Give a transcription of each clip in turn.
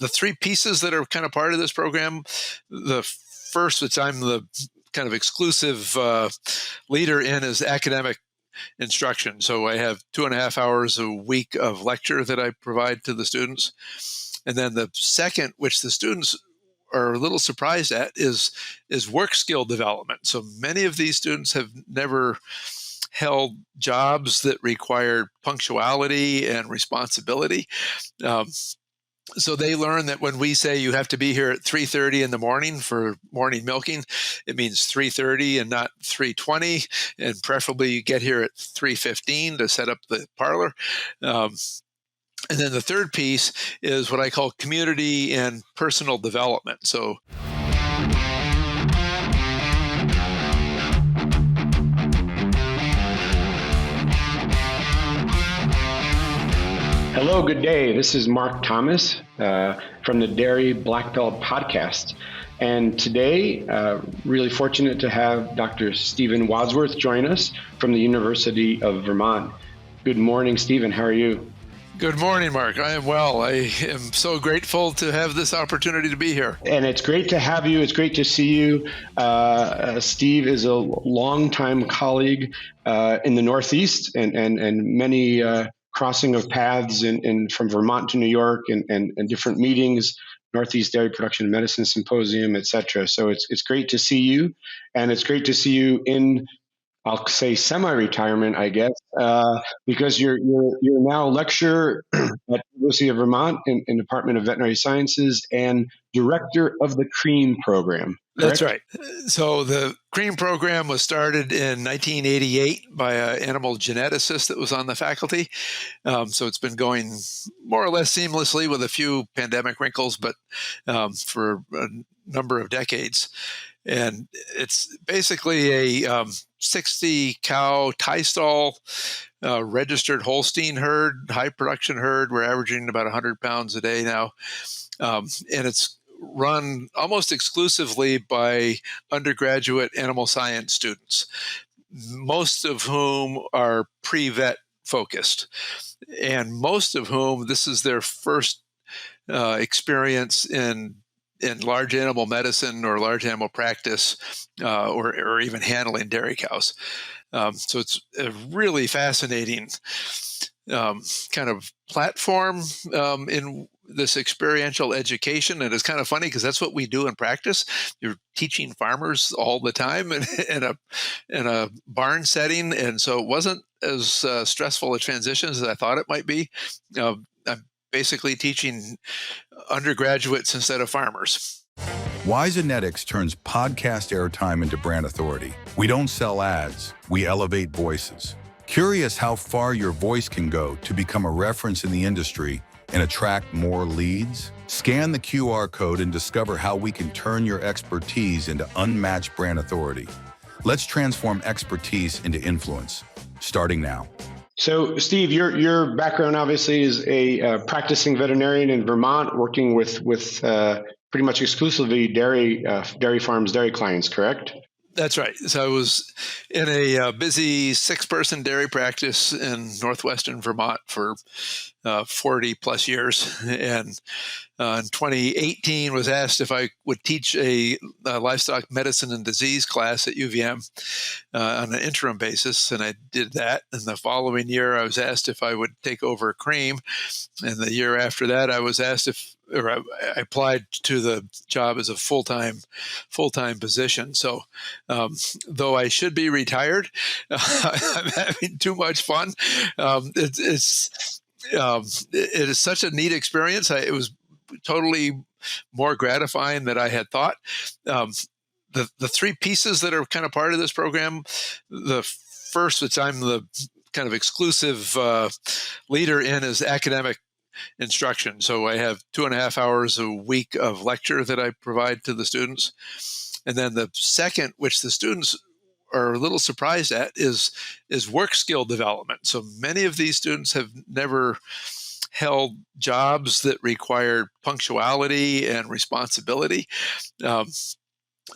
the three pieces that are kind of part of this program, the first, which I'm the kind of exclusive leader in, is academic instruction. So I have 2.5 hours a week of lecture that I provide to the students. And then the second, which the students are a little surprised at, is work skill development. So many of these students have never held jobs that require punctuality and responsibility. So they learn that when we say you have to be here at 3:30 in the morning for morning milking, it means 3:30 and not 3:20, and preferably you get here at 3:15 to set up the parlor. And then the third piece is what I call community and personal development. So hello, good day. This is Mark Thomas from the Dairy Blackbelt Podcast. And today, really fortunate to have Dr. Stephen Wadsworth join us from the University of Vermont. Good morning, Stephen. How are you? good morning, Mark. I am well. I am so grateful to have this opportunity to be here. And it's great to have you. It's great to see you. Steve is a longtime colleague in the Northeast and many crossing of paths in from Vermont to New York and different meetings, Northeast Dairy Production and Medicine Symposium, et cetera. So it's great to see you, and it's great to see you in, I'll say, semi-retirement, I guess, because you're now a lecturer at the University of Vermont in Department of Veterinary Sciences and director of the CREAM program. Correct? That's right. So the CREAM program was started in 1988 by an animal geneticist that was on the faculty. So it's been going more or less seamlessly with a few pandemic wrinkles, but for a number of decades. And it's basically a 60 cow tie stall registered Holstein herd, high production herd. We're averaging about 100 pounds a day now. And it's run almost exclusively by undergraduate animal science students, most of whom are pre-vet focused, and most of whom this is their first experience in large animal medicine or large animal practice, or even handling dairy cows. So it's a really fascinating kind of platform in this experiential education. And it's kind of funny because that's what we do in practice. You're teaching farmers all the time in a barn setting. And so it wasn't as stressful a transition as I thought it might be. I'm basically teaching undergraduates instead of farmers. Wyzenetics turns podcast airtime into brand authority. We don't sell ads, we elevate voices. Curious how far your voice can go to become a reference in the industry and attract more leads? Scan the QR code and discover how we can turn your expertise into unmatched brand authority. Let's transform expertise into influence, starting now. So, Steve, your background obviously is a practicing veterinarian in Vermont, working with pretty much exclusively dairy farms, dairy clients, correct? That's right. So I was in a busy 6-person dairy practice in northwestern Vermont for 40 plus years. And in 2018 was asked if I would teach a livestock medicine and disease class at UVM on an interim basis. And I did that. And the following year, I was asked if I would take over CREAM. And the year after that, I was asked I applied to the job as a full-time position. So though I should be retired, I'm having too much fun. It is such a neat experience. It was totally more gratifying than I had thought. The three pieces that are kind of part of this program, the first, which I'm the kind of exclusive leader in, is academic instruction. So I have 2.5 hours a week of lecture that I provide to the students. And then the second, which the students are a little surprised at, is work skill development. So many of these students have never held jobs that require punctuality and responsibility.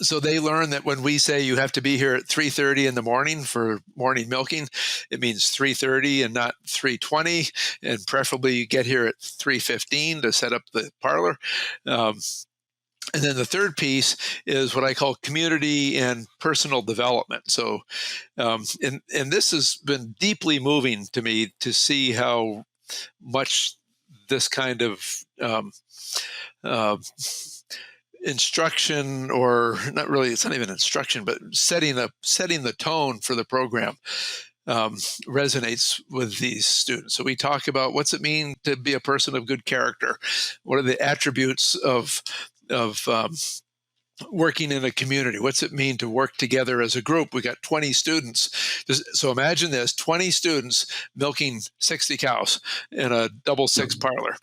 So they learn that when we say you have to be here at 3:30 in the morning for morning milking, it means 3:30 and not 3:20, and preferably you get here at 3:15 to set up the parlor. And then the third piece is what I call community and personal development. So, and this has been deeply moving to me to see how much this kind of uh, instruction, or not really, it's not even instruction, but setting the tone for the program resonates with these students. So we talk about what's it mean to be a person of good character. What are the attributes of working in a community? What's it mean to work together as a group? We got 20 students. So imagine this, 20 students milking 60 cows in a double six parlor.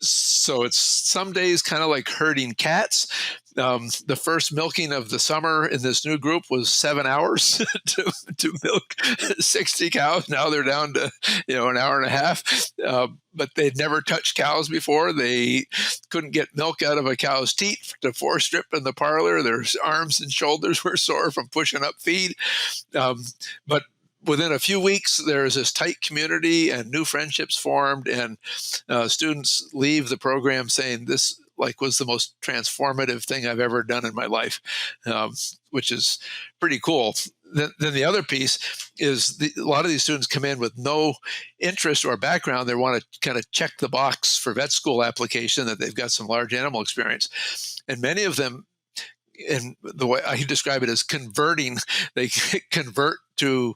So it's some days kind of like herding cats. The first milking of the summer in this new group was 7 hours to milk 60 cows. Now they're down to an hour and a half. But they'd never touched cows before. They couldn't get milk out of a cow's teat to force strip in the parlor. Their arms and shoulders were sore from pushing up feed. But within a few weeks, there's this tight community and new friendships formed, and students leave the program saying this was the most transformative thing I've ever done in my life, which is pretty cool. Then the other piece is a lot of these students come in with no interest or background. They want to kind of check the box for vet school application that they've got some large animal experience. And many of them, and the way I describe it is converting, they convert to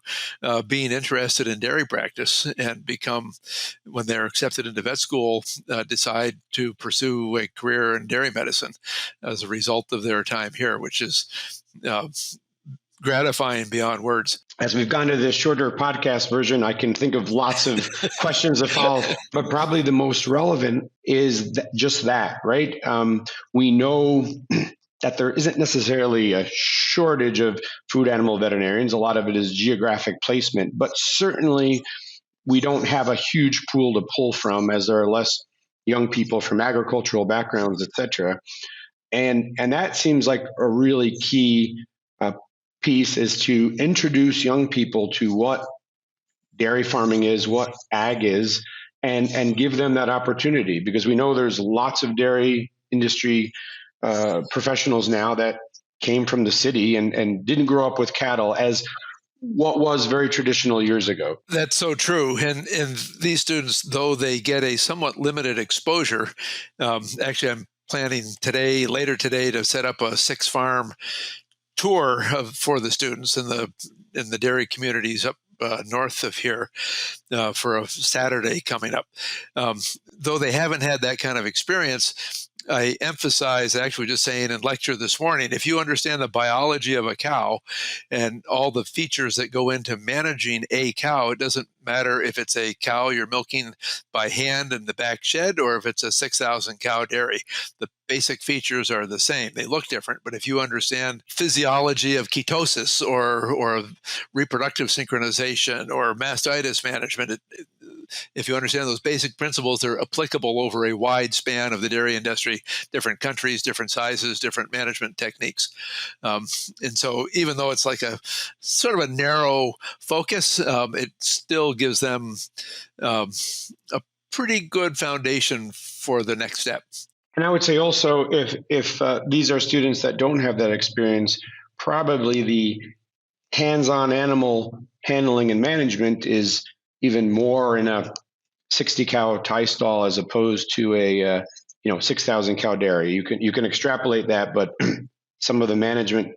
being interested in dairy practice and become, when they're accepted into vet school, decide to pursue a career in dairy medicine as a result of their time here, which is gratifying beyond words. As we've gone to this shorter podcast version, I can think of lots of questions to follow, but probably the most relevant is just that, right? We know that there isn't necessarily a shortage of food animal veterinarians. A lot of it is geographic placement, but certainly we don't have a huge pool to pull from, as there are less young people from agricultural backgrounds, et cetera. And that seems like a really key piece, is to introduce young people to what dairy farming is, what ag is, and give them that opportunity, because we know there's lots of dairy industry professionals now that came from the city and didn't grow up with cattle as what was very traditional years ago. That's so true. And these students, though they get a somewhat limited exposure, actually I'm planning later today to set up a 6-farm tour for the students in the dairy communities up north of here for a Saturday coming up. Though they haven't had that kind of experience, I emphasize, actually just saying in lecture this morning, if you understand the biology of a cow and all the features that go into managing a cow, it doesn't matter if it's a cow you're milking by hand in the back shed or if it's a 6,000 cow dairy. The basic features are the same. They look different, but if you understand physiology of ketosis or reproductive synchronization or mastitis management, if you understand those basic principles, they're applicable over a wide span of the dairy industry, different countries, different sizes, different management techniques. And so even though it's like a sort of a narrow focus, it still gives them a pretty good foundation for the next step. And I would say also, if these are students that don't have that experience, probably the hands-on animal handling and management is even more in a 60 cow tie stall as opposed to a 6,000 cow dairy. You can extrapolate that, but some of the management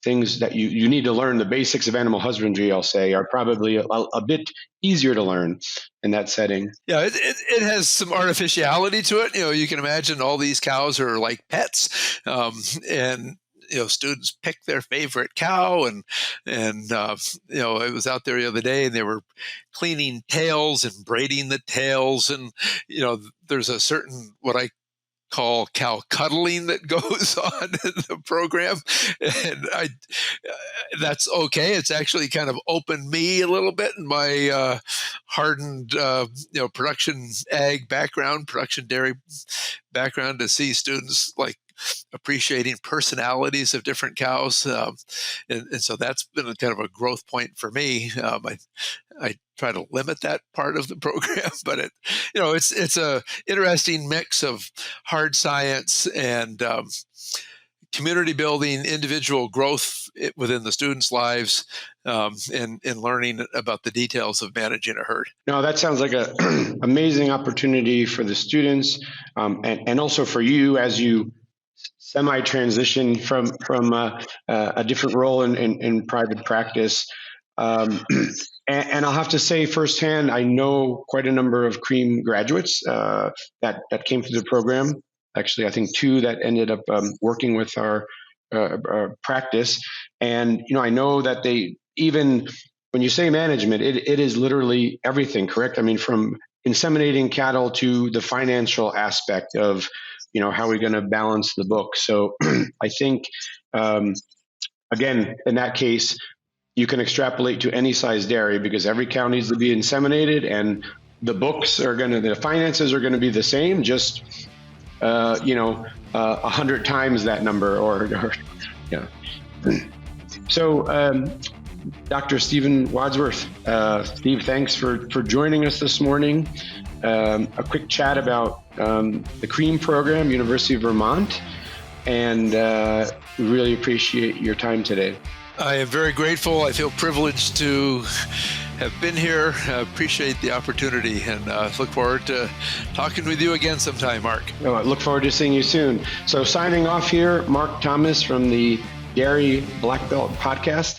things that you need to learn, the basics of animal husbandry, I'll say, are probably a bit easier to learn in that setting. Yeah, it has some artificiality to it. You can imagine all these cows are like pets, and students pick their favorite cow, and I was out there the other day and they were cleaning tails and braiding the tails, and there's a certain what I call cow cuddling that goes on in the program, and that's okay. It's actually kind of opened me a little bit in my hardened production ag background, production dairy background, to see students like appreciating personalities of different cows. And so that's been a kind of a growth point for me. I try to limit that part of the program, but it's a interesting mix of hard science and community building, individual growth within the students' lives, and learning about the details of managing a herd. No, that sounds like an amazing opportunity for the students, and also for you as you semi-transition from a different role in private practice. And I'll have to say firsthand, I know quite a number of CREAM graduates that came through the program. Actually, I think 2 that ended up working with our practice. And, I know that they, even when you say management, it is literally everything, correct? I mean, from inseminating cattle to the financial aspect of, how are we going to balance the book? So I think, again, in that case, you can extrapolate to any size dairy because every cow needs to be inseminated and the finances are going to be the same, just 100 times that number, or yeah. So, Dr. Stephen Wadsworth, Steve, thanks for joining us this morning. A quick chat about the CREAM program, University of Vermont, and we really appreciate your time today. I am very grateful. I feel privileged to have been here. I appreciate the opportunity and look forward to talking with you again sometime, Mark. Oh, I look forward to seeing you soon. So signing off here, Mark Thomas from the Dairy Blackbelt Podcast.